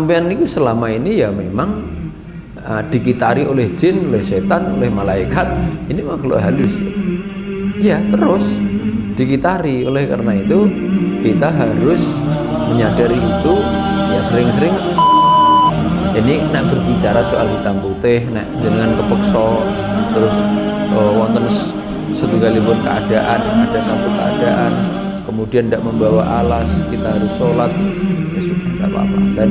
sampean niku selama ini ya memang dikitari oleh jin, oleh setan, oleh malaikat, ini makhluk halus ya terus dikitari. Oleh karena itu kita harus menyadari itu ya, sering-sering ini nak berbicara soal hitam putih, nak jenengan kepeksa terus wonten setunggalipun keadaan, ada satu keadaan kemudian tidak membawa alas, kita harus sholat, ya sudah tidak apa-apa. Dan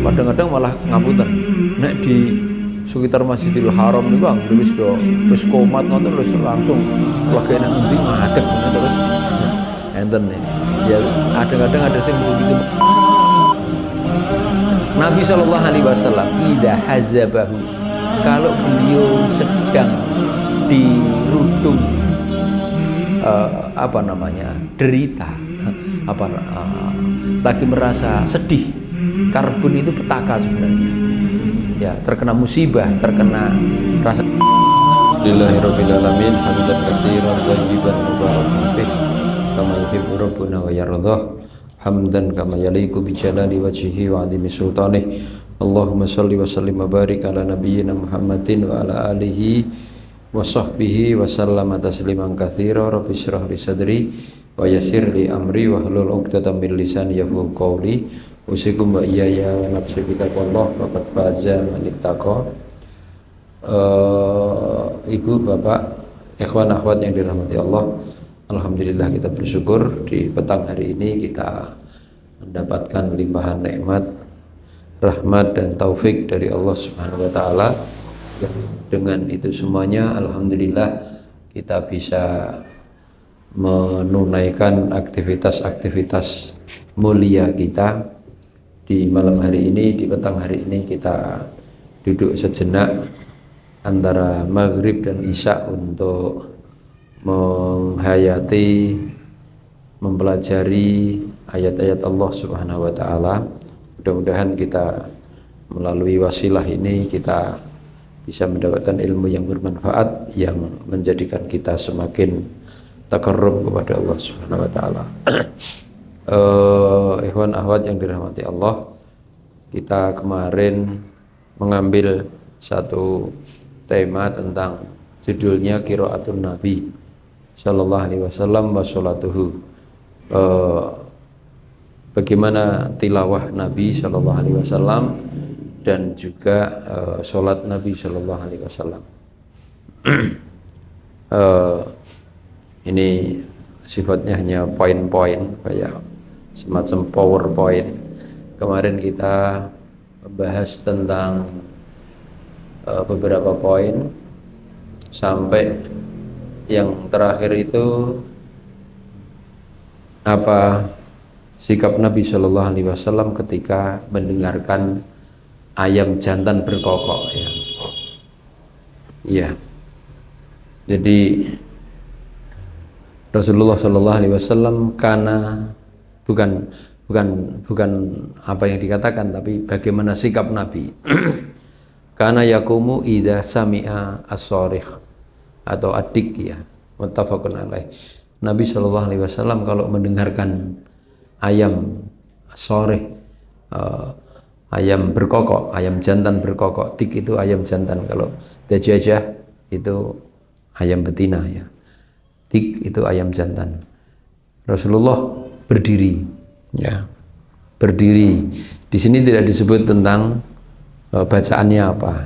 kadang-kadang malah ngapunten nek di sekitar Masjidil Haram niku wis komat ngoten terus langsung lagi nek ngendi ngadeg terus enten ya, kadang-kadang ada sing begitu. Nabi Shallallahu Alaihi Wasallam idza hazabahu, kalau beliau sedang dirundung derita, lagi merasa sedih, karbun itu petaka sebenarnya ya, terkena musibah, terkena rasa. Alhamdulillahirobbilalamin, hamdan katsiran thayyiban mubarakan fih kama yuhibbu rabbuna wa yardah, hamdan kama yaliqu bi jalali wajhihi wa 'azimi sultanih. Allahumma shalli wa sallim wa barik ala nabiyyina Muhammadin wa ala alihi wa sahbihi wa sallama tasliman katsira. Rabbi shrah li sadri wa yassir li amri wa hlul 'uqdatam min lisani yafqahu qawli. Usikum wa iyaya wa nafsi bi taqwallah faqad faza man ittaqa. Ibu, bapak, ikhwan akhwat yang dirahmati Allah, alhamdulillah kita bersyukur di petang hari ini kita mendapatkan limpahan nikmat, rahmat dan taufik dari Allah Subhanahu wa taala. Dengan itu semuanya alhamdulillah kita bisa menunaikan aktivitas-aktivitas mulia kita di malam hari ini, di petang hari ini. Kita duduk sejenak antara maghrib dan isya untuk menghayati, mempelajari ayat-ayat Allah Subhanahu wa taala. Mudah-mudahan kita melalui wasilah ini kita bisa mendapatkan ilmu yang bermanfaat, yang menjadikan kita semakin taqarrub kepada Allah Subhanahu wa taala. Ikhwan akhwat yang dirahmati Allah, kita kemarin mengambil satu tema tentang judulnya qiraatun Nabi sallallahu alaihi wasallam wa sholatuhu. Bagaimana tilawah Nabi sallallahu alaihi wasallam dan juga sholat Nabi sallallahu alaihi wasallam. Ini sifatnya hanya poin-poin, kayak semacam PowerPoint. Kemarin kita membahas tentang beberapa poin sampai yang terakhir itu apa sikap Nabi Shallallahu Alaihi Wasallam ketika mendengarkan ayam jantan berkokok ya. Iya. Jadi Rasulullah Shallallahu Alaihi Wasallam karena bukan apa yang dikatakan, tapi bagaimana sikap Nabi. Karena yakumu idza sami'a as-sarikh atau adik ya, muttafaqun alaih. Nabi Shallallahu Alaihi Wasallam kalau mendengarkan ayam as-sarikh, ayam berkokok, ayam jantan berkokok. Tik itu ayam jantan, kalau dajajah itu ayam betina ya. Tik itu ayam jantan. Rasulullah berdiri ya, berdiri. Di sini tidak disebut tentang bacaannya apa,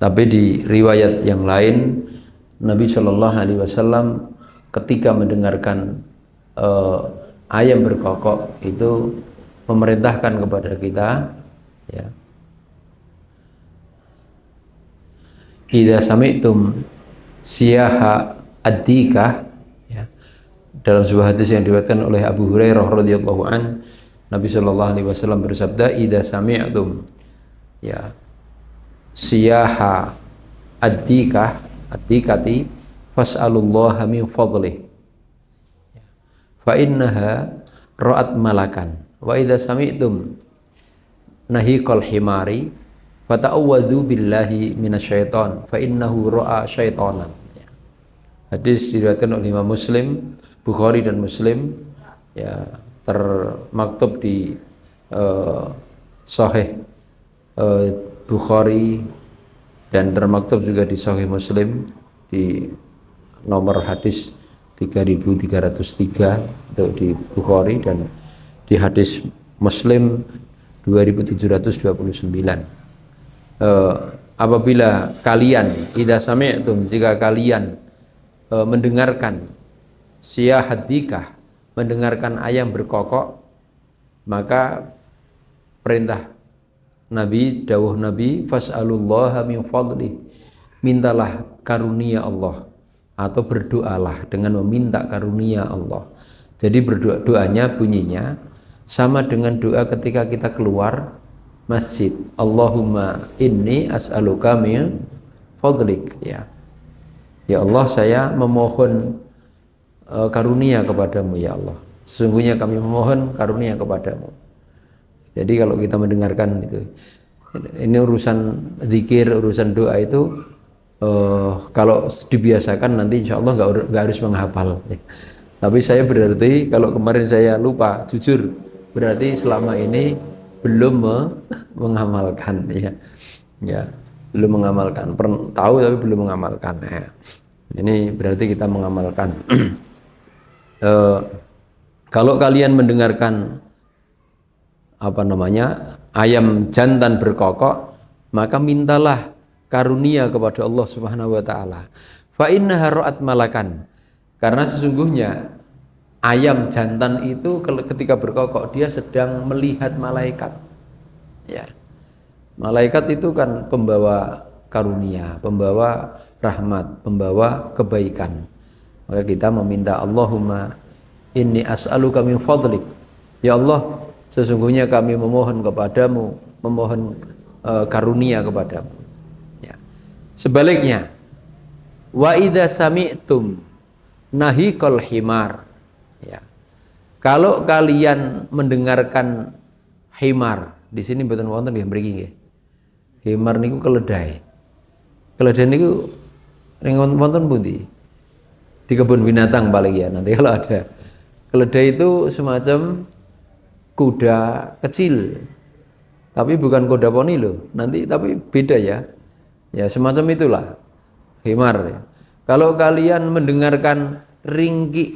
tapi di riwayat yang lain Nabi Shallallahu Alaihi Wasallam ketika mendengarkan ayam berkokok itu memerintahkan kepada kita ya, idza sami'tum siyaha ad-dikah ya. Dalam sebuah hadis yang diriwayatkan oleh Abu Hurairah radhiyallahu an, Nabi Shallallahu Alaihi Wasallam bersabda, idza sami'tum ya siyaha ad-dikati fas'alullaha min fadlih fa innaha ra'at malakan wa idza sami'tum nahiqal himari fata'awwadhu billahi minasyaiton fa innahu ra'a syaitonan ya. Hadis diriwayatkan oleh Imam Muslim, Bukhari dan Muslim ya, termaktub di Sahih Bukhari dan termaktub juga di Sahih Muslim di nomor hadis 3303 untuk di Bukhari, dan di hadis Muslim 2729. Apabila kalian idza sami'tum, jika kalian mendengarkan siyahadikah, mendengarkan ayam berkokok, maka perintah Nabi, dawuh Nabi, fas'alullaha min fadlih, mintalah karunia Allah, atau berdoalah dengan meminta karunia Allah. Jadi doanya bunyinya sama dengan doa ketika kita keluar masjid, Allahumma inni as'aluka min fadlik, ya. Ya Allah, saya memohon karunia kepadamu ya Allah. Sesungguhnya kami memohon karunia kepadamu. Jadi kalau kita mendengarkan itu, ini urusan zikir, urusan doa itu kalau dibiasakan nanti insya Allah nggak harus menghafal. Tapi saya berarti kalau kemarin saya lupa, jujur berarti selama ini belum mengamalkan, ya belum mengamalkan. Tahu tapi belum mengamalkan. Ya. Ini berarti kita mengamalkan. Kalau kalian mendengarkan ayam jantan berkokok, maka mintalah karunia kepada Allah Subhanahu wa taala. Fa innaha ra'at malakan. Karena sesungguhnya ayam jantan itu ketika berkokok dia sedang melihat malaikat. Ya. Malaikat itu kan pembawa karunia, pembawa rahmat, pembawa kebaikan. Maka kita meminta Allahumma inni as'aluka min fadlik. Ya Allah, sesungguhnya kami memohon kepadamu, memohon karunia kepadamu. Ya. Sebaliknya, wa idza sami'tum nahiqal himar. Ya. Kalau kalian mendengarkan himar, di sini mboten wonten nggih mriki nggih. Himar niku keledai. Keledai niku ning wonten pundi? Di kebun binatang paling ya, nanti kalau ada. Keledai itu semacam kuda kecil, tapi bukan kuda poni loh, nanti tapi beda ya. Ya semacam itulah himar ya. Kalau kalian mendengarkan meringkik,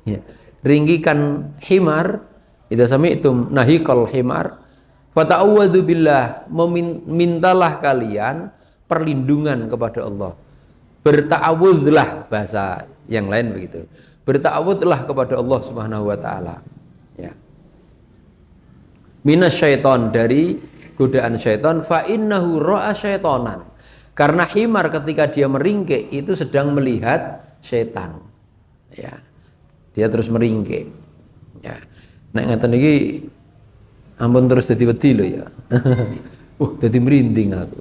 ya. Ringkikan himar, idza sami'tum nahiqal himar, fata'awwadzu billah, mintalah kalian perlindungan kepada Allah. Berta'awudzulah, bahasa yang lain begitu. Berta'awudzulah kepada Allah Subhanahu wa taala. Ya. Minasyaiton, dari godaan syaitan, fa innahu ra'a syaitonan. Karena himar ketika dia meringkik itu sedang melihat syaitan. Ya. Dia terus meringkik. Ya. Nek ngaten iki ampun terus dadi wedi lho ya. Dadi merinding aku.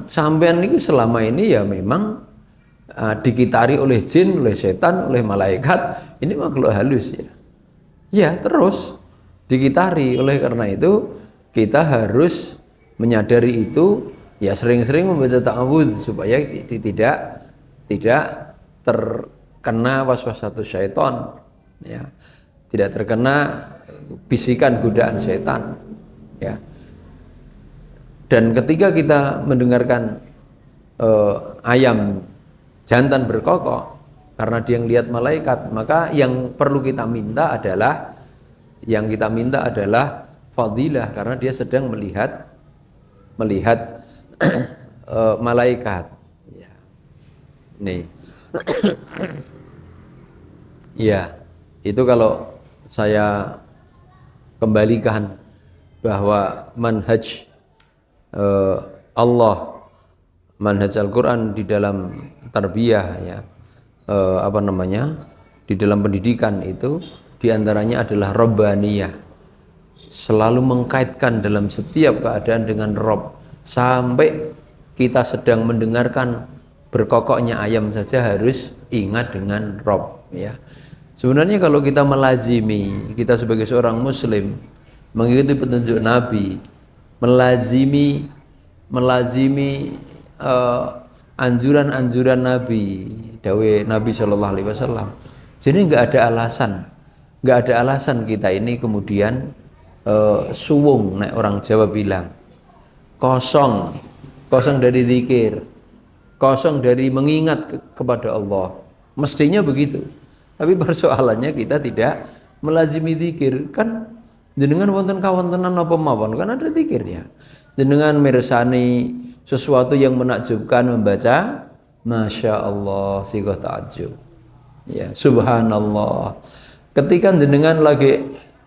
Sampean itu selama ini ya memang dikitari oleh jin, oleh setan, oleh malaikat. Ini makhluk halus ya. Ya terus dikitari. Oleh karena itu kita harus menyadari itu, ya sering-sering membaca ta'awudz supaya tidak terkena waswasatus syaitan, ya. Tidak terkena bisikan godaan setan, ya. Dan ketika kita mendengarkan ayam jantan berkokok karena dia melihat malaikat, maka yang perlu kita minta adalah fadilah, karena dia sedang melihat malaikat. Ya. Nih, ya itu kalau saya kembalikan bahwa manhaj Allah, manhaj Al-Quran di dalam tarbiyah, ya, di dalam pendidikan itu diantaranya adalah Rabbaniyah, selalu mengkaitkan dalam setiap keadaan dengan Rob. Sampai kita sedang mendengarkan berkokoknya ayam saja harus ingat dengan Rob, ya. Sebenarnya kalau kita melazimi, kita sebagai seorang muslim mengikuti petunjuk Nabi, melazimi anjuran-anjuran Nabi, dawuh Nabi Shallallahu Alaihi Wasallam. Jadi nggak ada alasan nggak ada alasan kita ini kemudian suwung, nek orang Jawa bilang kosong, kosong dari zikir, kosong dari mengingat kepada Allah. Mestinya begitu. Tapi persoalannya kita tidak melazimi zikir. Kan jenengan wonten kawontenan apa mawon kan ada zikirnya. Jenengan mirsani sesuatu yang menakjubkan membaca Masya Allah sigoh ta'ajub, ya subhanallah. Ketika jenengan lagi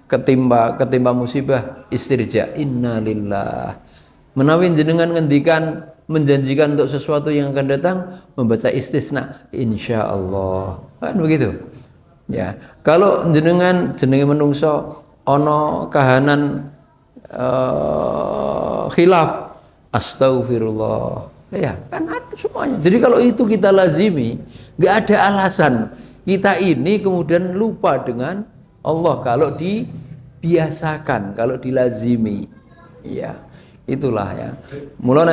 ketimpa musibah istirja innalillah, menawi jenengan ngendikan menjanjikan untuk sesuatu yang akan datang membaca istisna insyaallah, kan begitu ya. Kalau jenengan menungso ono kahanan khilaf astaghfirullah, ya kan ada semuanya. Jadi kalau itu kita lazimi, nggak ada alasan kita ini kemudian lupa dengan Allah kalau dibiasakan, kalau dilazimi, ya itulah ya. Mula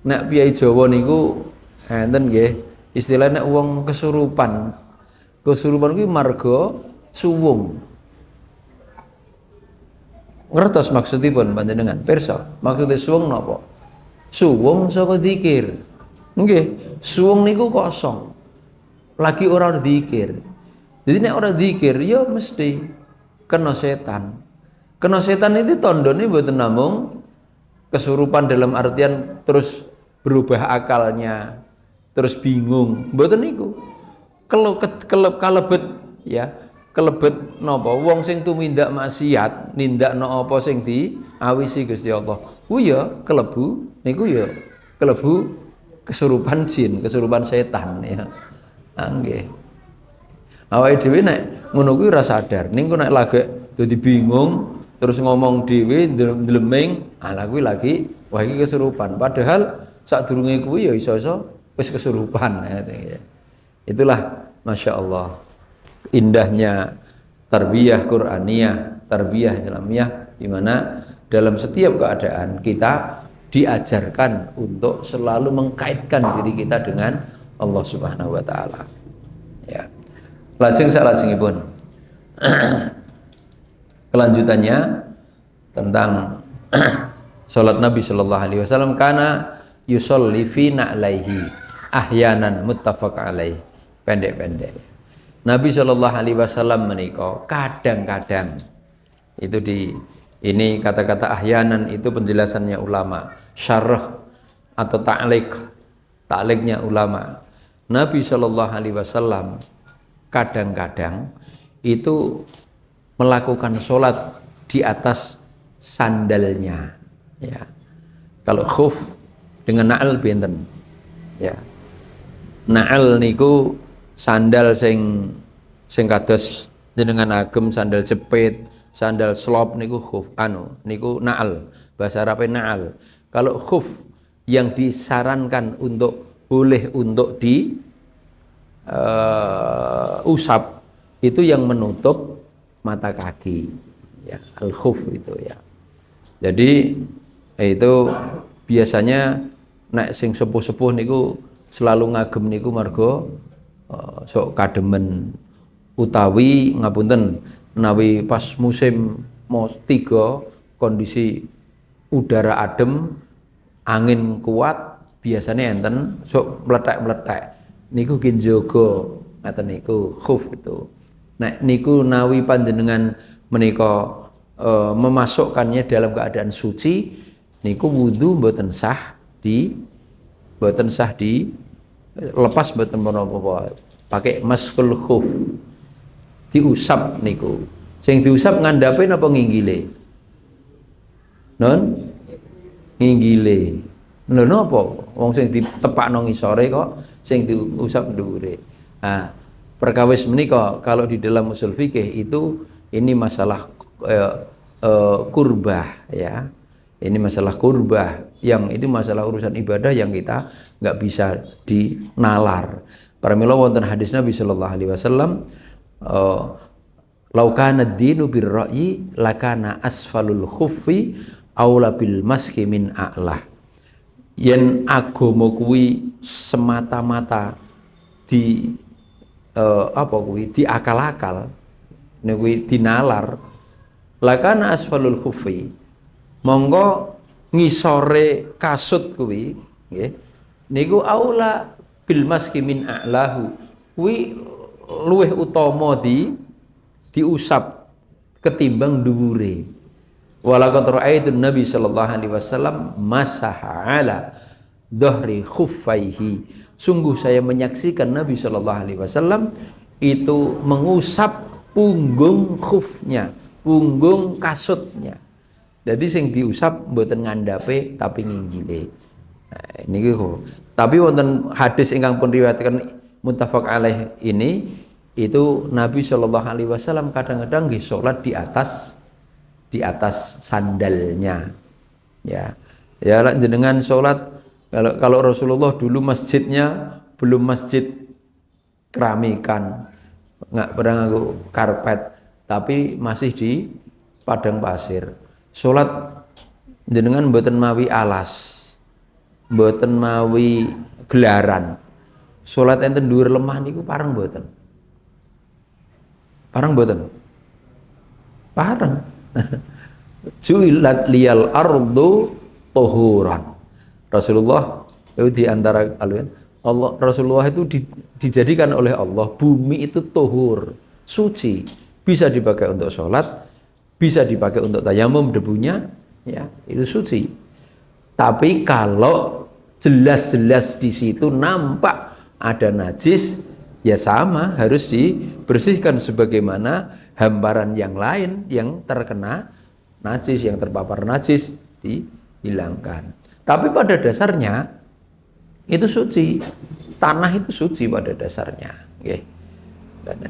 nek piyai Jawa niku enten nggih istilahnya wong kesurupan. Kesurupan kuwi marga suwung. Ngertos maksudipun panjenengan? Pirsa, maksudnya suwung napa? Suwung saka zikir. Nggih, suwung niku kosong. Lagi ora zikir. Jadi nek ora zikir ya mesti kena setan. Kena setan itu tandane mboten namung kesurupan dalam artian terus berubah akalnya, terus bingung, mboten niku. Kelebet ya, kelebet napa wong sing tumindak maksiat nindakno apa sing diawisi Gusti Allah. Ku ya kelebu niku ya kelebu kesurupan jin, kesurupan setan ya. Nggih. Awake dhewe nek ngono kuwi ora sadar. Niku nek lagi dadi bingung terus ngomong dhewe ndleming, ala kuwi lagi wah iki kesurupan. Padahal sadurunge kuwi ya iso-iso wis kesurupan ya. Itulah Masya Allah indahnya tarbiyah Qur'aniyah, tarbiyah Islamiyah, di mana dalam setiap keadaan kita diajarkan untuk selalu mengkaitkan diri kita dengan Allah Subhanahu wa taala. Ya. Lajeng salajengipun kelanjutannya tentang salat Nabi sallallahu alaihi wasallam, kana yusolli fi na'laihi ahyanan muttafaq alaih. Pendek-pendek. Nabi sallallahu alaihi wasallam menika kadang-kadang itu ini kata-kata ahyanan itu penjelasannya ulama, syarah atau ta'liqnya ulama. Nabi sallallahu alaihi wasallam kadang-kadang itu melakukan sholat di atas sandalnya, ya. Kalau khuf dengan na'al benten, ya. Na'al niku sandal sing kados jenengan agem, sandal jepit, sandal slop niku khuf, niku na'al, bahasa Arabnya na'al. Kalau khuf yang disarankan boleh untuk usap itu yang menutup mata kaki, ya, al khuf itu ya. Jadi itu biasanya nek sing sepuh-sepuh niku selalu ngagem niku marga sok kademen utawi ngapunten menawi pas musim tiga kondisi udara adem, angin kuat, biasanya enten sok meletek-meletek niku ginjogo ngaten niku khuf itu. Nek niku nawi panjenengan menika memasukkannya dalam keadaan suci niku wudu mboten sah lepas mboten menapa pakai maskul khuf, diusap niku. Sing diusap ngandhape napa nginggile? Non nginggile. Lho napa wong sing ditepakno ngisore kok sing diusap dhuwure. Nah, perkawis menika kalau di dalam usul fikih itu ini masalah kurbah ya. Ini masalah kurbah, yang ini masalah urusan ibadah yang kita nggak bisa dinalar. Pramila wonten hadis Nabi sallallahu alaihi wasallam, "Lau kana ad-dinu bir-ra'yi lakana asfalul khuffi aula bil maski min a'lah." Yen agama kuwi semata-mata di akal-akal niku dinalar. Lakana asfalul khuffi monggo ngisore kasut kuwi nggih niku aula bil maski min a'lahu kuwi luweh utama diusap ketimbang dhuwure. Walaqad ra'aitu Nabi sallallahu alaihi wasallam masaha ala dhahri khuffaihi. Sungguh saya menyaksikan Nabi sallallahu alaihi wasallam itu mengusap punggung khufnya, punggung kasutnya. Jadi sing diusap mboten ngandhape tapi nginggile. Nah, niku. Tapi wonten hadis ingkang pun riwayatkan muttafaq alaih ini itu Nabi sallallahu alaihi wasallam kadang-kadang nggih salat di atas sandalnya, ya jenengan sholat kalau Rasulullah dulu masjidnya belum masjid keramikan, nggak pernah nganggo karpet, tapi masih di padang pasir. Sholat jenengan mboten mawi alas, mboten mawi gelaran. Sholat enten dhuwur lemah niku pareng mboten? Pareng. Ju'ilat liyal ardu tuhuran. Rasulullah itu diantara kalian Allah, Rasulullah itu dijadikan oleh Allah bumi itu tuhur, suci, bisa dipakai untuk sholat, bisa dipakai untuk tayamum debunya, ya itu suci. Tapi kalau jelas-jelas di situ nampak ada najis, ya sama harus dibersihkan sebagaimana hamparan yang lain yang terkena najis, yang terpapar najis dihilangkan. Tapi pada dasarnya itu suci, tanah itu suci pada dasarnya. Okay.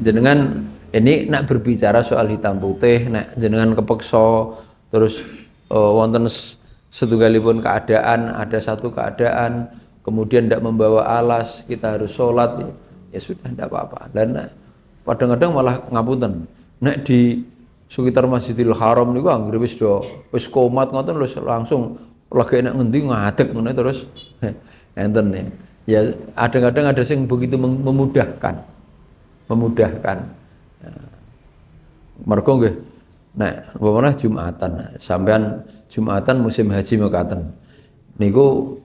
Jenengan ini nak berbicara soal hitam putih, nak jenengan kepeksa terus wonten setunggalipun keadaan, ada satu keadaan kemudian tidak membawa alas, kita harus sholat, ya sudah tidak apa-apa. Dan kadang-kadang malah ngapunten. Nek di sekitar Masjidil Haram niku anggere wis komat ngoten langsung lagi enak ngendi ngadeg ngene terus enten ya. Ya kadang-kadang ada yang begitu memudahkan. Mergo nggih nek umpamane Jumatan, sampean Jumatan musim haji mekaten. Niku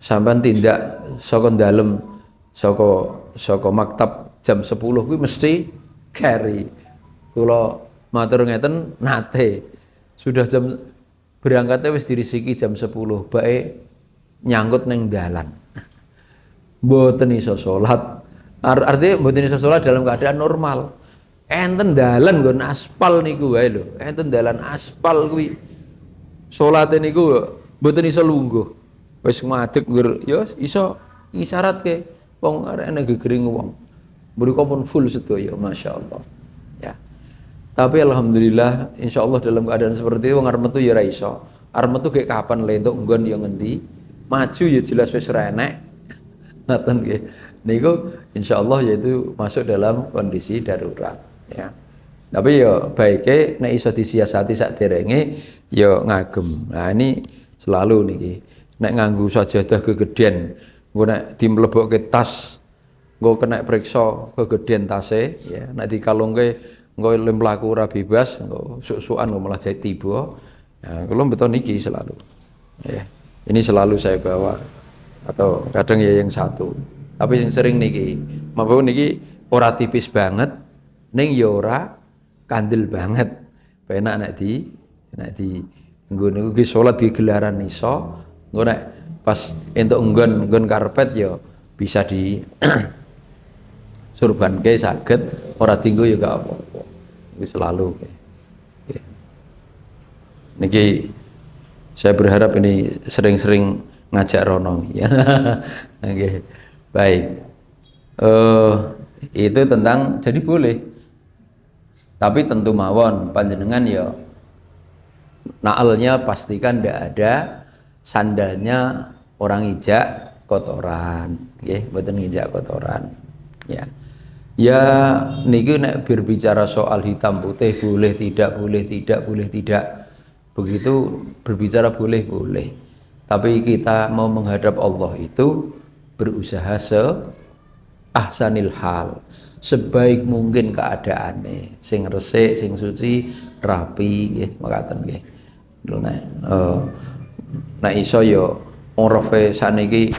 sampean tindak saka dalem saka maktab jam 10 kuwi mesti carry. Kula matur ngeten nate sudah jam berangkatnya wis dirisiki jam 10 bae nyangkut ning dalan. Mboten iso salat. Artinya mboten iso salat dalam keadaan normal. Enten dalan nggon aspal niku wae lho. Enten dalan aspal kuwi. Salate niku mboten iso lungguh. Wis madeg ya iso ngisyaratke wong arek nek gegering wong. Mriko pun full sedaya masyaallah. Ya. Tapi alhamdulillah insyaallah dalam keadaan seperti itu wong arep metu ya ora iso. Arep metu gek kapan le entuk nggon ya ngendi. Maju ya jelas wis ora enek. Ngoten nggih. Niku insyaallah yaitu masuk dalam kondisi darurat ya. Tapi ya baike nek iso disiasati sakderenge ya ngagem. Nah ini selalu niki. Nek nganggo sajadah kegedean, engko nek dimlebokke tas, engko kena priksa kegedean tase ya. Nek dikalungke engko lem mlaku ora bebas, engko suk-sukan malah jadi tiba. Ya kula betul niki selalu. Ya. Ini selalu saya bawa atau kadang ya yang satu. Tapi yang sering niki, mabuk niki ora tipis banget, ning ya ora kandel banget. Penak nek di nggon niku salat di gelaran iso, engko nek pas entuk nggon karpet ya bisa di surbanke saged ora dienggo ya gak apa-apa. Iki selalu. Niki saya berharap ini sering-sering ngajak rono ya. Oke. Baik. Itu tentang jadi boleh. Tapi tentu mawon panjenengan ya naalnya pastikan tidak ada sandalnya orang injak kotoran, nggih, mboten nginjak kotoran. Ya. Ya niki nek berbicara soal hitam putih boleh tidak, boleh tidak, boleh tidak. Begitu berbicara boleh. Tapi kita mau menghadap Allah itu berusaha ahsanil hal, sebaik mungkin keadaane, sing resik, sing suci, rapi nggih, mekaten nggih. Lho nek iso ya orofe sakniki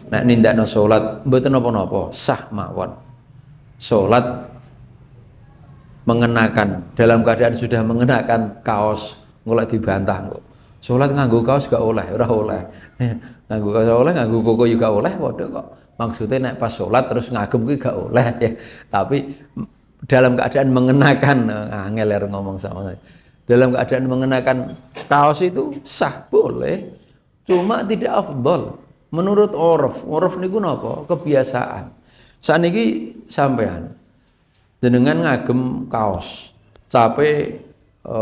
nek nindakno salat mboten napa-napa, sah mawon. Salat mengenakan dalam keadaan sudah mengenakan kaos ngoleh dibantah kok. Salat nganggo kaos gak oleh, ora oleh. Nganggo kaos oleh, nganggo koko juga oleh padha kok. Maksudnya nek pas salat terus ngagem kuwi gak oleh ya. Tapi dalam keadaan mengenakan angel ya ngomong sama saya. Dalam keadaan mengenakan kaos itu sah boleh. Cuma tidak afdol. Menurut uruf niku napa? Kebiasaan. Saniki sampean jenengan ngagem kaos, cape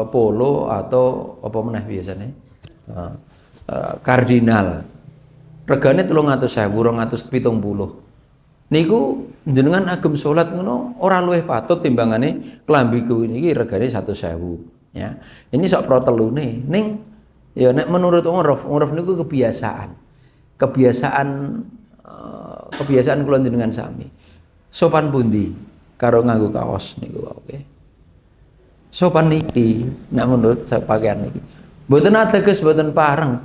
polo atau apa meneh biasanya kardinal. Regane 300.000, 270. Niku jenengan agem salat ngono ora luwih patut timbangane klambi kuwi niki regane 100.000 ya. Ini sok pro telune ning ya nek menurut uruf niku kebiasaan. Kebiasaan kula jenengan sami. Sopan pundi karo nganggo kaos niku oke. Sopan niki nek menurut pakaian niki mboten ateges mboten pareng,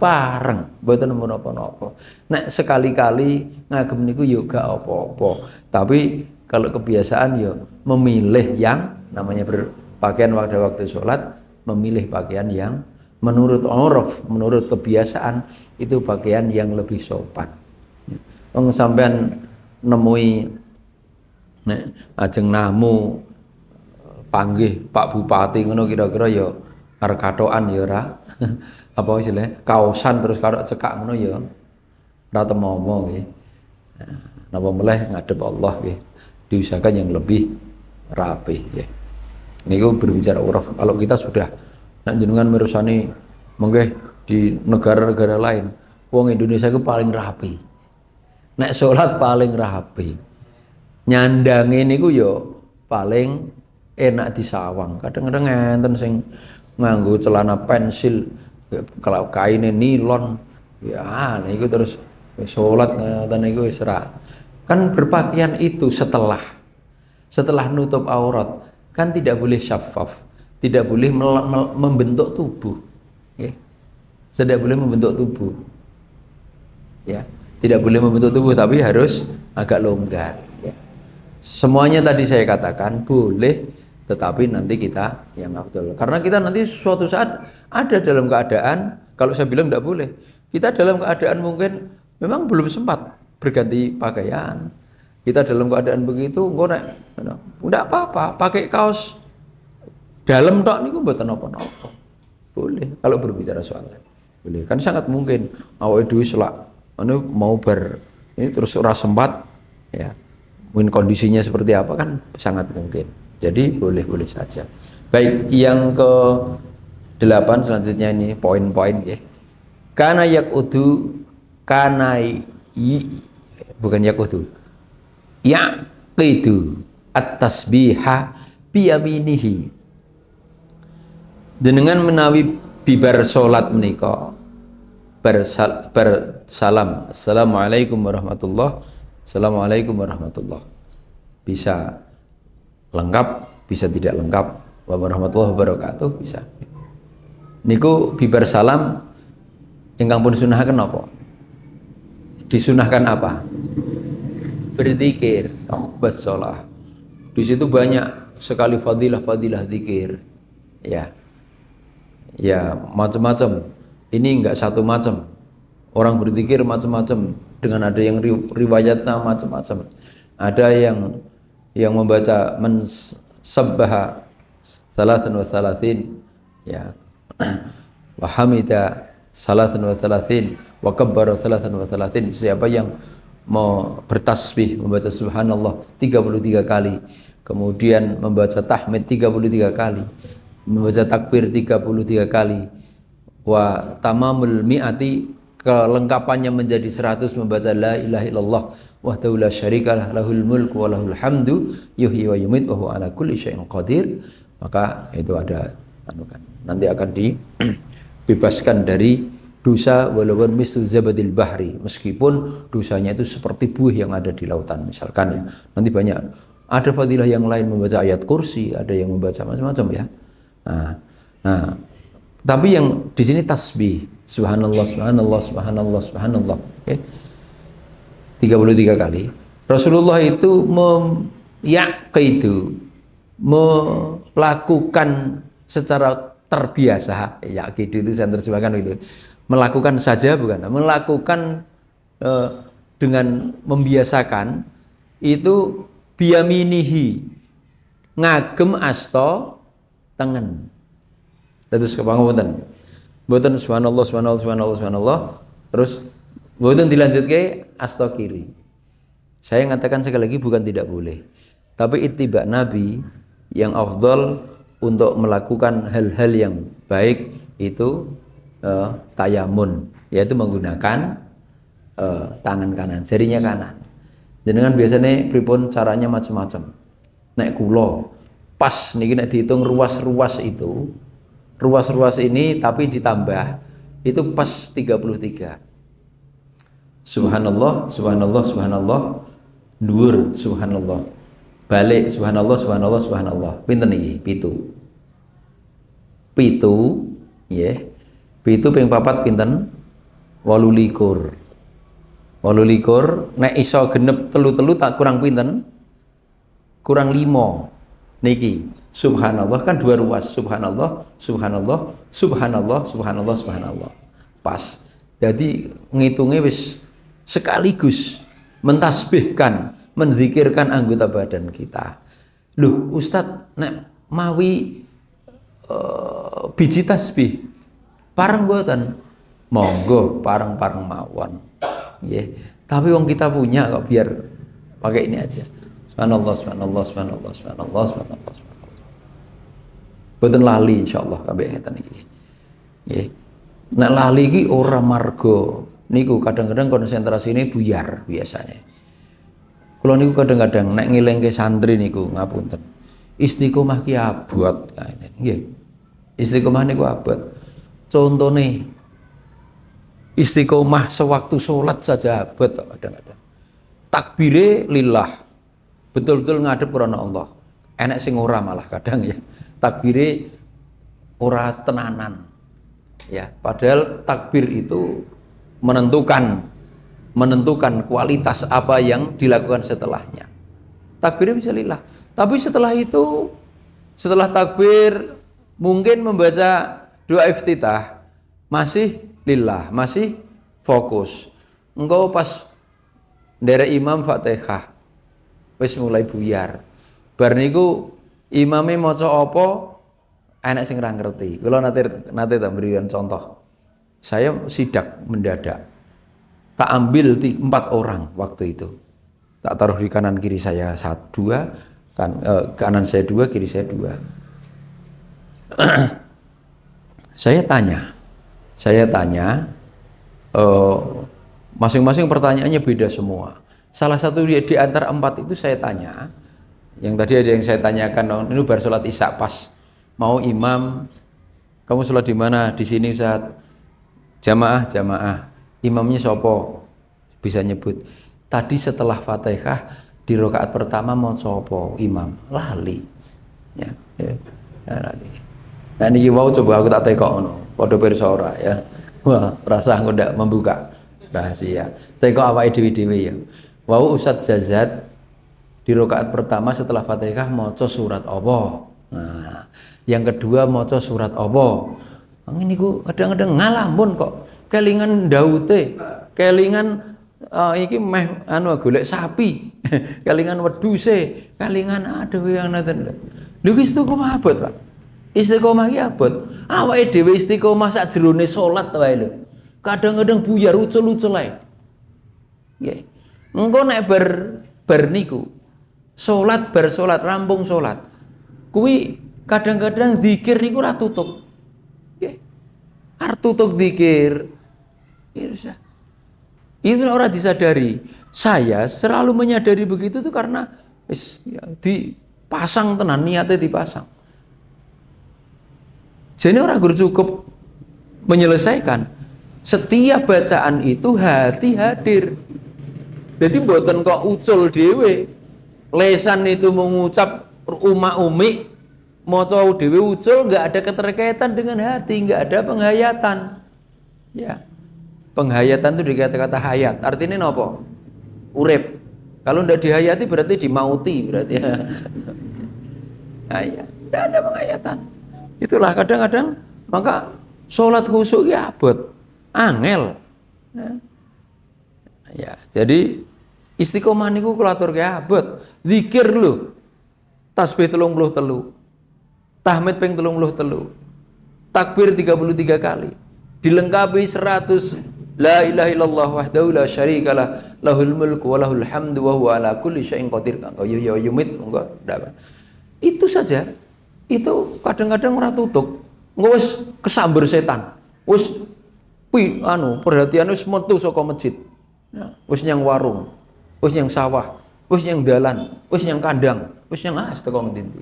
mboten menapa-napa. Nek sekali-kali ngagem niku ya gak apa-apa. Tapi kalau kebiasaan ya memilih yang namanya berpakaian pada waktu sholat, memilih pakaian yang menurut uruf, menurut kebiasaan itu pakaian yang lebih sopan. Wong sampean nemui nek ajeng namu panggih Pak Bupati ngono kira-kira ya arep katokan ya ora. Apa istilahnya kaosan terus karo cekak ngono ya ora temomo nggih. Napa meleh ngadep Allah nggih. Diusahakan yang lebih rapi nggih. Niku berbicara uruf. Kalau kita sudah nek jenengan mirsani mengke di negara-negara lain, wong Indonesia itu paling rapi. Nek salat paling rapi. Nyandange niku ya paling enak disawang. Kadang-kadang ngenten sing nganggo celana pensil kalau kaine nilon ya niku terus salat ngoten niku wis ora. Kan berpakaian itu setelah nutup aurat kan tidak boleh syafaf, tidak boleh membentuk tubuh ya. Tidak boleh membentuk tubuh ya, tidak boleh membentuk tubuh tapi harus agak longgar ya. Semuanya tadi saya katakan boleh, tetapi nanti kita yang afdal. Karena kita nanti suatu saat ada dalam keadaan, kalau saya bilang tidak boleh, kita dalam keadaan mungkin memang belum sempat berganti pakaian. Kita dalam keadaan begitu, enggak apa-apa, pakai kaos dalam tok niku mboten napa-napa. Boleh kalau berbicara soal boleh. Kan sangat mungkin awake dhewe selak mau ini terus ora sempat ya. Mungkin kondisinya seperti apa kan sangat mungkin. Jadi boleh-boleh saja. Baik, yang ke-8 selanjutnya ini poin-poin ya. Kana yaqudu bukan yaqudu. Yaqidu at-tasbiha biyaminihi. Dengan menawi bibar salat menika bersalam assalamualaikum warahmatullahi, assalamualaikum warahmatullahi. Bisa lengkap, bisa tidak lengkap. Warahmatullahi wabarakatuh bisa. Niku bibar salam ingkang pun sunahkan apa? Disunahkan apa? Berzikir, bassalah. Di situ banyak sekali fadilah zikir. Ya. Ya, macam-macam. Ini enggak satu macam. Orang berzikir macam-macam dengan ada yang riwayatnya macam-macam. Ada yang membaca sabbaha salasan wa salasin ya wa hamida salasan wa salasin wa kabbara salasan wa salasin. Siapa yang mau bertasbih membaca subhanallah 33 kali, kemudian membaca tahmid 33 kali, membaca takbir 33 kali, wa tamamul mi'ati kelengkapannya menjadi 100 membaca la ilaha illallah wahdahu la syarikalah lahul mulku wa lahul hamdu yuhyi wa yumit wa huwa ala kulli syai'in qadir. Maka itu ada nanti akan dibebaskan dari dosa walaupun mislu zabadil bahri, meskipun dosanya itu seperti buih yang ada di lautan misalkan ya. Nanti banyak Ada fadilah yang lain membaca ayat kursi, ada yang membaca macam-macam ya. Nah, tapi yang di sini tasbih, subhanallah, subhanallah, subhanallah, subhanallah, oke, 33 kali. Rasulullah itu melakukan secara terbiasa, itu saya terjemahkan itu, melakukan saja bukan, melakukan dengan membiasakan itu biyaminihi, ngagem asto tengen. Terus kepangapunten. Mboten subhanallah, subhanallah, subhanallah, subhanallah, terus mboten dilanjutke asto kiri. Saya mengatakan sekali lagi bukan tidak boleh, tapi ittiba Nabi yang afdal untuk melakukan hal-hal yang baik itu tayamun, yaitu menggunakan tangan kanan, jarinya kanan. Jenengan biasanya pripun caranya macam-macam. Nek kula pas niki nek dihitung ruas-ruas itu, ruas-ruas ini tapi ditambah itu pas 33. Subhanallah, subhanallah, subhanallah, dhuwur subhanallah, balik subhanallah, subhanallah, subhanallah. Pinten iki? 7. 7 nggih. 7 ping 4 pinten? 28. 28 nek iso genep telu-telu tak kurang pinten? Kurang 5. Niki subhanallah kan 2 ruas, subhanallah, subhanallah, subhanallah, subhanallah, subhanallah. Pas. Jadi ngitungnya wis sekaligus mentasbihkan, menzikirkan anggota badan kita. Loh, Ustadz, nek mawi biji tasbih pareng mboten? Monggo pareng-pareng mawon. Nggih. Tapi wong kita punya kok, biar pakai ini aja. Subhanallah, subhanallah, subhanallah, subhanallah, subhanallah, subhanallah. Mboten lali insyaallah kabeh ngeten iki. Nggih. Nek lali iki ora marga niku, kadang-kadang konsentrasi ini buyar biasanya. Kalau niku kadang-kadang nek ngelingke santri niku ngapunten, istiqomah ki abot, nggih. Istiqomah niku abot. Contone istiqomah sewaktu sholat saja abot kadang-kadang. Takbire lillah, betul-betul ngadep karena Allah. Enak sing ora malah kadang ya. Takbire ora tenanan. Ya, padahal takbir itu menentukan kualitas apa yang dilakukan setelahnya. Takbirnya bisa lillah, tapi setelah itu, setelah takbir mungkin membaca doa iftitah masih lillah, masih fokus. Engkau pas nderek imam Fatihah wis mulai buyar. Bar niku imame maca apa enak sing ora ngerti. Kula nate tak berikan contoh. Saya sidak mendadak, tak ambil 4 orang waktu itu, tak taruh di kanan kiri saya 1, 2, kanan saya 2, kiri saya 2. Saya tanya, masing-masing pertanyaannya beda semua. Salah satu di antara 4 itu saya tanya, yang tadi ada yang saya tanyakan, ini bar sholat isya pas mau imam, kamu sholat di mana? Di sini Ustaz. Jamaah, imamnya sopo? Bisa nyebut. Tadi setelah Fatihah di rakaat pertama mau sopo imam? Lali. Ya. Lali. Nah ini mau coba aku tak tekok ngono. Padha pirsa ora ya. Wah, rasa aku ndak membuka rahasia. Tekok awake dhewe-dhewe ya. Wau Ustaz Jazat di rakaat pertama setelah Fatihah maca surat apa? Nah, yang kedua maca surat apa? Ini ku kadang-kadang ngalamun kok, kelingan daute, kelingan iki meh golek sapi, kelingan wedhuse, kelingan aduh yang ngoten lho. Lho iki istiqomah abot, Pak. Istiqomah iki abot. Awake dhewe istiqomah sak jerone salat wae lho. Kadang-kadang buyar ucul-ucul ae. Nggih. Engko nek bar niku salat bar salat rampung salat. Kuwi kadang-kadang zikir niku ora tutup. Tutup zikir, itu orang disadari. Saya selalu menyadari begitu tuh karena ya, dipasang tenan, niatnya dipasang. Jadi orang cukup menyelesaikan. Setiap bacaan itu hati hadir. Jadi mboten kok ucul dhewe. Lesan itu mengucap uma-umi, maca dhewe ucul, nggak ada keterkaitan dengan hati, nggak ada penghayatan. Ya. Penghayatan itu dikata-kata hayat. Artinya apa? Urip. Kalau ndak dihayati berarti dimauti berarti ya. Nah, ya, ndak ada penghayatan. Itulah kadang-kadang maka sholat khusyuk ya abot, angel. Ya, jadi istiqomah niku kula aturke abot. Zikir lho. Tasbih 33. Tahmid ping 33. Takbir 33 kali. Dilengkapi 100 La ilaha illallah wahdahu la syarikalah lahul mulku wa lahul hamdu wa huwa ala kulli syai'in qadir. Kanggo yo yumit enggak ndak. Itu saja. Itu kadang-kadang ora tutuk. Engko wis kesamber setan. Wis perhatian wis metu saka masjid. Ya, wis nyang warung, wis nyang sawah, wis nyang dalan, wis nyang kandang, wis nyang teko ngendi.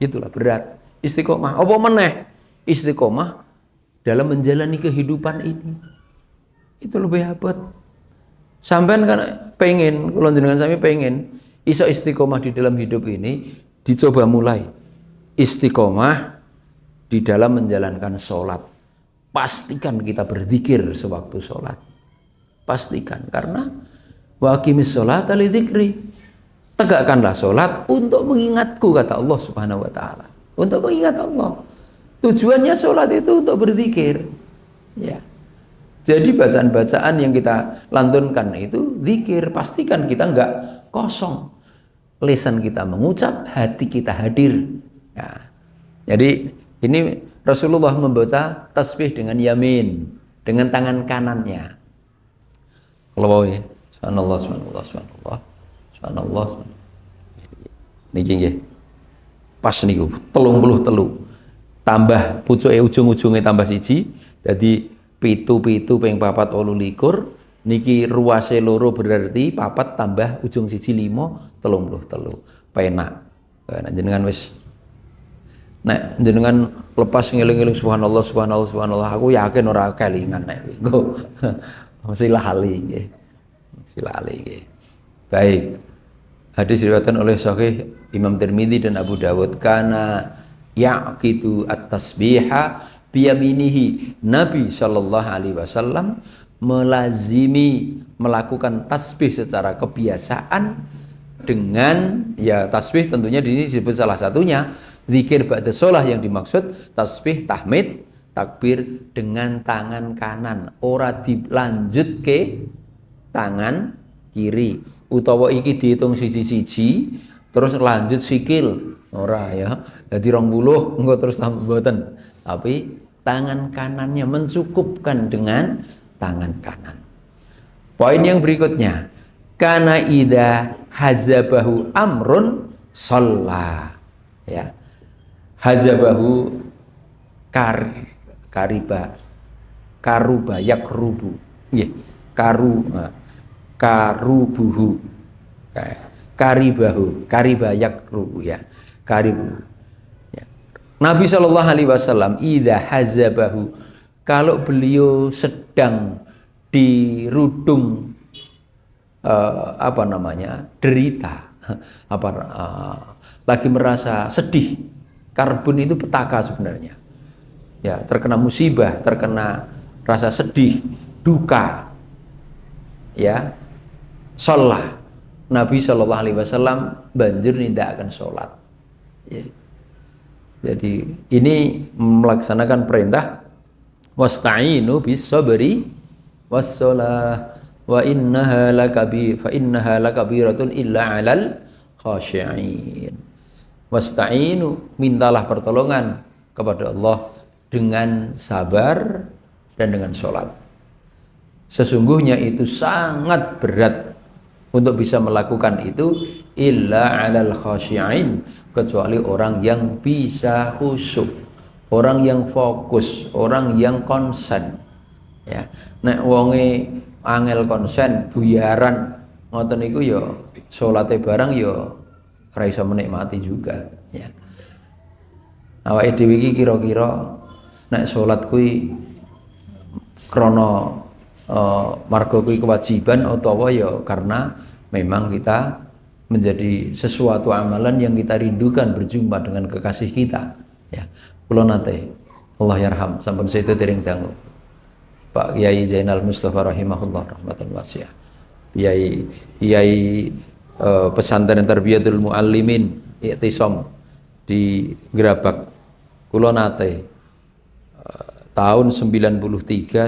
Itulah berat istiqomah. Apa meneh? Istiqomah dalam menjalani kehidupan ini. Itu lebih abot. Sampean kan pengen, kalau jenengan sami pengen iso istiqomah di dalam hidup ini, dicoba mulai. Istiqomah di dalam menjalankan sholat. Pastikan kita berzikir sewaktu sholat. Pastikan, karena wa aqimis sholata lidzikri. Tegakkanlah sholat untuk mengingatku, kata Allah Subhanahu wa taala. Untuk mengingat Allah. Tujuannya sholat itu untuk berzikir. Ya. Jadi bacaan-bacaan yang kita lantunkan itu zikir. Pastikan kita enggak kosong. Lisan kita mengucap, hati kita hadir. Ya. Jadi ini Rasulullah membaca tasbih dengan yamin, dengan tangan kanannya. Kalau mau ya, subhanallah, subhanallah, subhanallah, subhanallah, subhanallah. Niki nggih. Pas niku 33. Tambah pucuke ujung-ujunge tambah siji, jadi pitu ping 4 28. Niki ruase loro berarti 4 tambah ujung siji 5 33. Penak. Nek jenengan wis nek jenengan lepas ngeling-eling subhanallah subhanallah subhanallah, aku yakin ora kelingan nek engko mesti lali nggih. Mesti lali nggih. Baik. Hadis diriwayatkan oleh Sahih Imam Tirmidzi dan Abu Dawud, kana yaqitu at-tasbiha biyaminihi. Nabi Shallallahu alaihi wasallam melazimi melakukan tasbih secara kebiasaan dengan ya tasbih tentunya di sini disebut salah satunya zikir ba'da shalah yang dimaksud tasbih tahmid takbir dengan tangan kanan, ora dilanjut ke tangan kiri utawa iki dihitung siji-siji terus lanjut sikil ora ya. Jadi 20 engko terus mboten. Tapi tangan kanannya mencukupkan dengan tangan kanan. Poin yang berikutnya, kana idza hazabahu amrun shalla. Ya. Hazabahu karuba yakrubu. Nggih. Karubuhu. Kariba yakrubu ya. Karibu. Ya. Nabi Shallallahu alaihi wasallam idza hazabahu, kalau beliau sedang dirudung derita, lagi merasa sedih. Karbun itu petaka sebenarnya. Ya, terkena musibah, terkena rasa sedih, duka. Ya. Shalah. Nabi Shallallahu alaihi wasallam banjur nindakaken salat. Ya. Jadi ini melaksanakan perintah wasta'inu bis sabri was shalah wa innaha lakabiratun illa 'alal khashi'in. Wasta'inu, mintalah pertolongan kepada Allah dengan sabar dan dengan sholat. Sesungguhnya itu sangat berat untuk bisa melakukan itu, illa 'alal khashi'in, kecuali orang yang bisa khusyuk, orang yang fokus, orang yang konsen. Ya, nek wonge angel konsen buyaran ngoten niku ya salate barang ya ora iso menikmati juga, ya. Awake dhewe iki kira-kira nek salat kuwi krana marga kuwi kewajiban utawa ya karena memang kita menjadi sesuatu amalan yang kita rindukan berjumpa dengan kekasih kita. Ya, kula nate Allah yarham sampun sedo dereng dangu Pak Kiai Zainal Mustafa rahimahullah rahmatan wasi'ah. Kiai pesantren Tarbiyatul Muallimin I'tisam di Gerabak. Kula nate tahun 93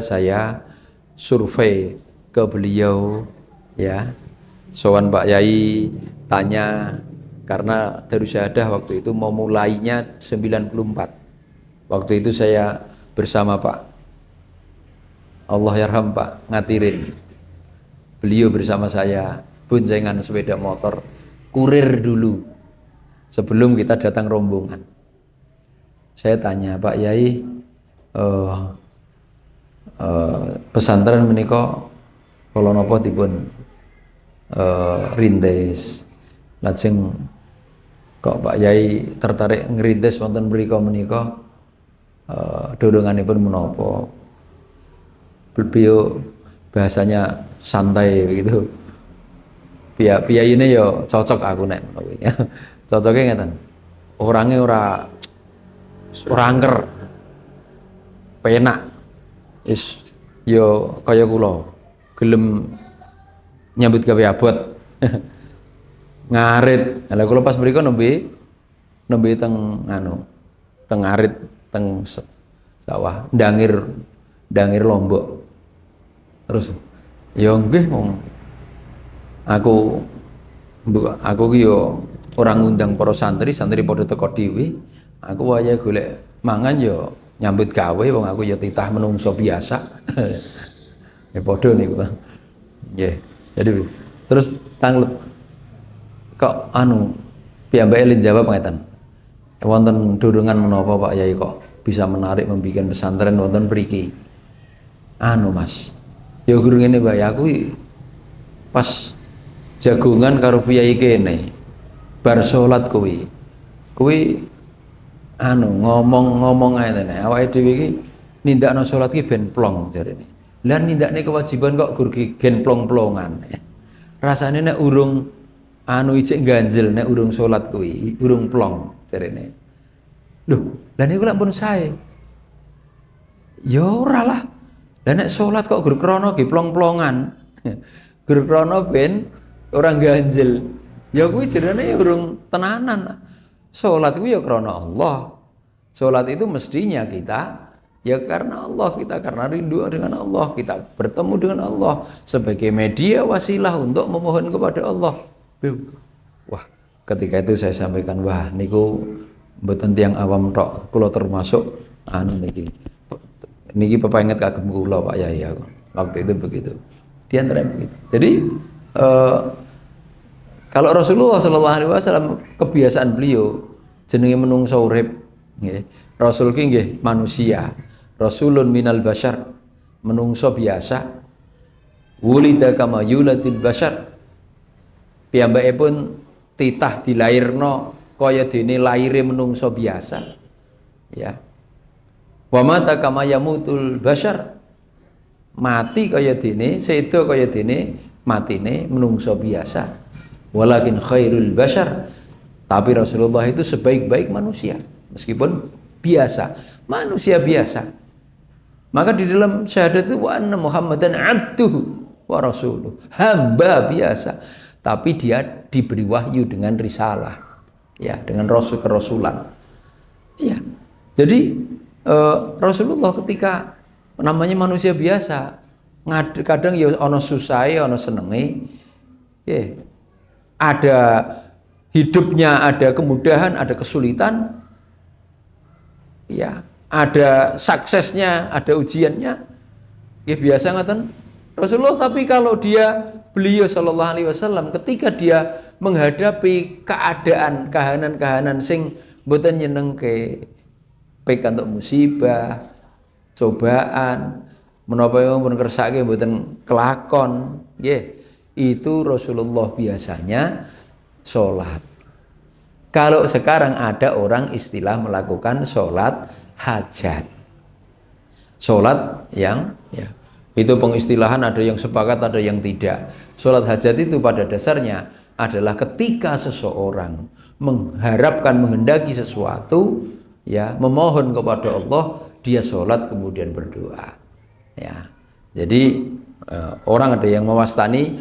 saya survei ke beliau, ya. Sowan Pak Yai tanya, karena Darussahadah waktu itu mau mulainya 94. Waktu itu saya bersama Pak Allah yarham Pak Ngatirin. Beliau bersama saya boncengan sepeda motor kurir dulu sebelum kita datang rombongan. Saya tanya, Pak Yai, pesantren menika kula napa dipun rintis, lajeng kok Pak Yai tertarik ngrintis wonten mriku menika, doronganipun menapa? Beliau bahasanya santai begitu. Piyai ini ya cocok aku nek menawa. Cocoknya ngeten. Orangnya ora angker. Penak. Is yo kaya kula. Gelem nyambut gawe abot. Ngarit. Lah kula pas mriku nembe teng ngarit teng sawah ndangir Lombok. Terus ya nggih wong aku ki yo ora ngundang para santri padha teko dhewe. Aku wayahe golek mangan yo nyambut gawe wong aku ya titah menungso biasa. Ya padha niku. Nggih. Jadi terus tanglet kok piyambake lin jawab ngeten. Wonten dorongan menapa Pak Yai kok bisa menarik membikin pesantren wonten mriki? Mas. Ya guru ngene Pak, aku pas jagongan karo piyai kene. Bar salat kuwi ngomong ae tene. Awake dhewe iki nindakno salat ki ben plong jarene. Lah nindakne kewajiban kok gur gen plong-plongan. Rasane nek urung ijek ganjel nek urung salat kuwi, urung plong jarene. Lho, lah niku lak pun sae. Ya ora lah. Lah nek salat kok gur krana ge plong-plongan. Gur krana ben orang ganjel. Ya kuwi jenenge ya urung tenanan. Salat kuwi ya krana Allah. Salat itu mestinya kita ya karena Allah, kita karena rindu dengan Allah, kita bertemu dengan Allah sebagai media wasilah untuk memohon kepada Allah. Wah, ketika itu saya sampaikan, wah niku mboten tiyang awam tok, kula termasuk niki pepenget kagem kula Pak Yai aku. Waktu itu begitu. Di antara begitu. Jadi kalau Rasulullah Shallallahu Alaihi Wasallam kebiasaan beliau jenenge menungso urip, nggih. Rasul ki nggih manusia. Rasulun minal bashar, menungso biasa. Wulida kama yuladil bashar. Piyambakipun titah dilairno kaya dene laire menungso biasa. Ya. Wa mata kama yamutul bashar. Mati kaya dene, sedo kaya dene matine menungso biasa. Walakin khairul bashar, tapi Rasulullah itu sebaik-baik manusia meskipun biasa, manusia biasa. Maka di dalam syahadat itu wa anna Muhammadan abduhu wa rasuluh, hamba biasa, tapi dia diberi wahyu dengan risalah, ya, dengan rasul kerasulan. Ya. Jadi Rasulullah ketika namanya manusia biasa, kadang ya ono susahe, ono senenge, ya. Ada hidupnya, ada kemudahan, ada kesulitan, ya, ada suksesnya, ada ujiannya, ya biasa ngaten Rasulullah. Tapi kalau beliau Shallallahu Alaihi Wasallam ketika dia menghadapi keadaan kahanan sing mboten nyenengke, pikantuk musibah, cobaan, menapa yang pun kersake mboten kelakon, nggih. Itu Rasulullah biasanya sholat. Kalau sekarang ada orang istilah melakukan sholat hajat. Sholat yang itu pengistilahan, ada yang sepakat, ada yang tidak. Sholat hajat itu pada dasarnya adalah ketika seseorang menghendaki sesuatu, ya, memohon kepada Allah, dia sholat kemudian berdoa, ya. Jadi orang ada yang mewastani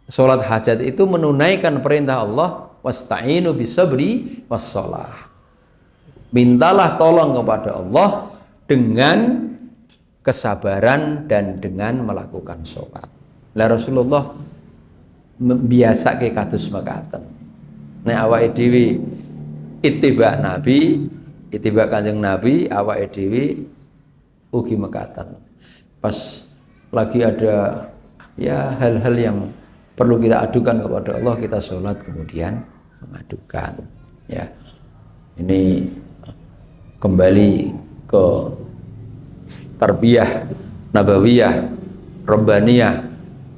sholat hajat itu menunaikan perintah Allah, wasta'inu bisabri wassholah. Mintalah tolong kepada Allah dengan kesabaran dan dengan melakukan sholat. Lah Rasulullah biasa ke kados mekaten. Nek awake dhewe ittiba Nabi, ittiba Kanjeng Nabi, awake dhewe ugi mekaten. Pas lagi ada ya hal-hal yang perlu kita adukan kepada Allah, kita sholat kemudian mengadukan, ya. Ini kembali ke tarbiyah nabawiyah rabbaniyah,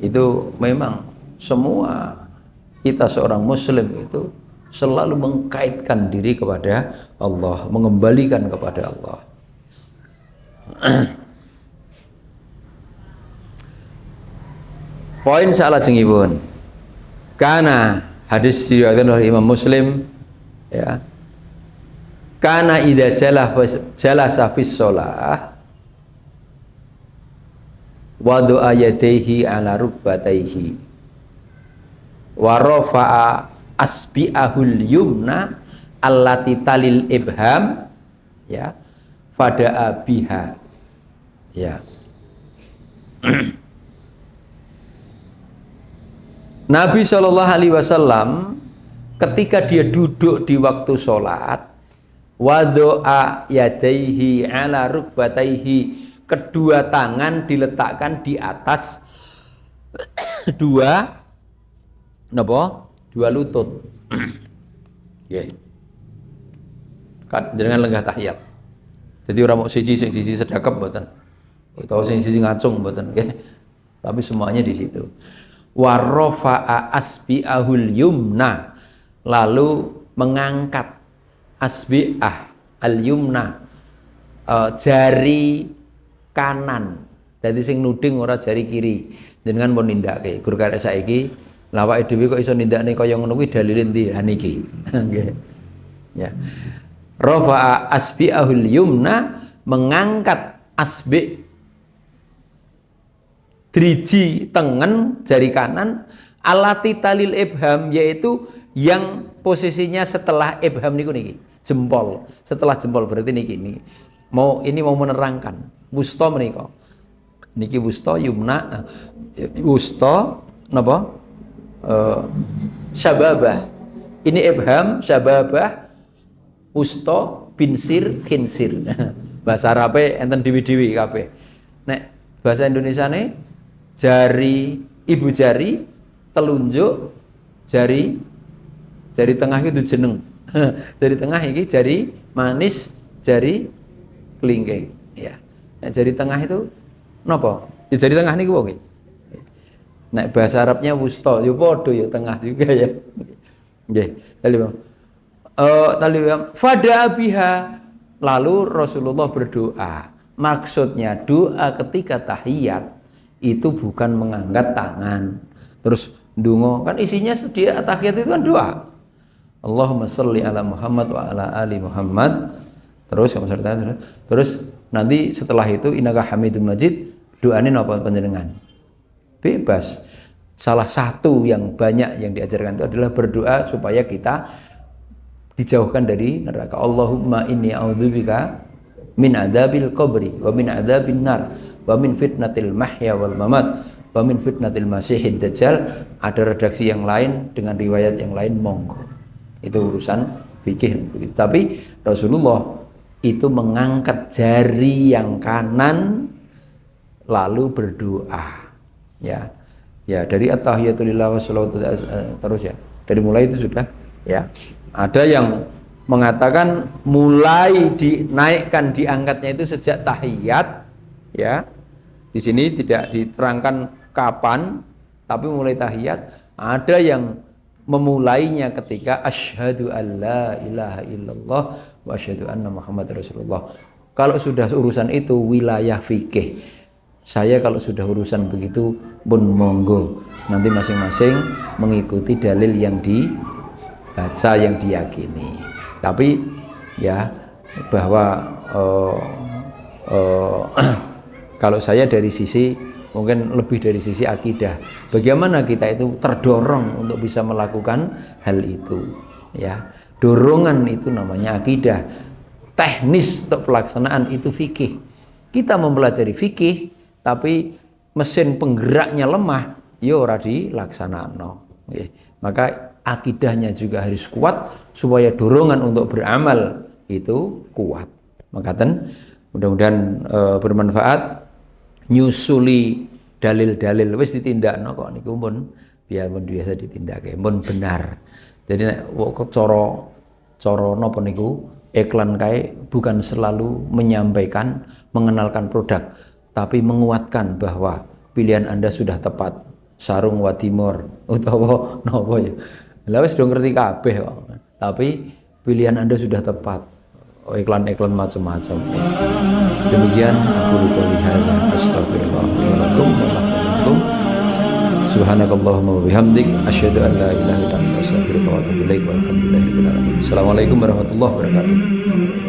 itu memang semua kita seorang muslim itu selalu mengkaitkan diri kepada Allah, mengembalikan kepada Allah. Poin salajengipun, karena hadis diriwayatkan oleh Imam Muslim, ya, karena idza jalasa fis shalah wa du'a yadayhi ala rukbatayhi wa rafa'a asbi'ahul yumna allati talil ibham, ya, fada'a biha, ya. Nabi Shallallahu Alaihi Wasallam ketika dia duduk di waktu sholat, wadoa yadaihi ala rukbataihi, kedua tangan diletakkan di atas dua lutut. Yeah. Dengan lenggah tahiyat. Jadi orang mau siji sedekap mboten, atau siji ngacung mboten, okay? Tapi semuanya di situ. Warofa'a asbi'ahul yumna, lalu mengangkat asbi'ah al-yumna, jari kanan. Jadi sing nuding ora jari kiri. Dengan mau nindakake. Gur karek saiki lawake dhewe kok iso nindakne kaya ngono kuwi dalile ndi? Ha niki. Nggih. Ya. Rafa'a asbi'ahul yumna, mengangkat asbi' driji tengen jari kanan, alati talil ibham, yaitu yang posisinya setelah ibham niku niki, jempol. Setelah jempol berarti niki mau menerangkan wusta menika. Niki wusta yumna, wusta napa? Syababah. Ini ibham, syababah, wusta, binsir, khinsir. Bahasa Arabe enten dewi-dewi kabeh. Nek bahasa Indonesiane jari, ibu jari, telunjuk, jari tengah itu jeneng. Jari tengah ini jari manis, jari kelingking, ya. Nah, jari tengah itu napa? Ya, jari tengah niku apa? Nah, bahasa Arabnya wusta, ya padha ya tengah juga ya. Nggih, fada biha, lalu Rasulullah berdoa. Maksudnya doa ketika tahiyat itu bukan mengangkat tangan terus ndonga, kan isinya dia tahiyat itu kan doa. Allahumma sholli ala Muhammad wa ala ali Muhammad, terus nanti setelah itu innaka Hamidum Majid, doanya napa panjenengan? Bebas. Salah satu yang banyak yang diajarkan itu adalah berdoa supaya kita dijauhkan dari neraka. Allahumma inni a'udzubika min adabil qabri wa min adabin nar wa min fitnatil mahya wal mamat wa min fitnatil masihid dajjal. Ada redaksi yang lain dengan riwayat yang lain, monggo. Itu urusan fikih. Tapi Rasulullah itu mengangkat jari yang kanan lalu berdoa, ya. Ya, dari at-tahiyatulillah wassalatu terus ya. Dari mulai itu sudah, ya. Ada yang mengatakan mulai dinaikkan, diangkatnya itu sejak tahiyat, ya. Di sini tidak diterangkan kapan, tapi mulai tahiyat. Ada yang memulainya ketika asyhadu alla ilaha illallah wa asyhadu anna Muhammad Rasulullah. Kalau sudah urusan itu wilayah fikih, Saya kalau sudah urusan begitu pun monggo, nanti masing-masing mengikuti dalil yang dibaca, yang diyakini. Tapi ya bahwa kalau saya dari sisi mungkin lebih dari sisi akidah, bagaimana kita itu terdorong untuk bisa melakukan hal itu, ya. Dorongan itu namanya akidah. Teknis untuk pelaksanaan itu fikih. Kita mempelajari fikih tapi mesin penggeraknya lemah, ya ora dilaksanakno. Maka akidahnya juga harus kuat supaya dorongan untuk beramal itu kuat. Maka mudah-mudahan bermanfaat. Nyusuli dalil-dalil wis ditindakno kok niku pun biasa ditindakake, pun benar. Jadi nek cara napa niku iklan kae bukan selalu menyampaikan, mengenalkan produk, tapi menguatkan bahwa pilihan Anda sudah tepat. Sarung Wadimor utawa napa ya. Lah wis do ngerti kabeh kok. Tapi pilihan Anda sudah tepat. Iklan-iklan macam-macam. Demikian aku qouli hadza astaghfirullah wa lakum wa lakum. Subhanakallahumma wa bihamdik asyhadu an la ilaha illa anta astaghfiruka wa atubu ilaik. Walhamdulillahirabbil alamin. Assalamualaikum warahmatullahi wabarakatuh.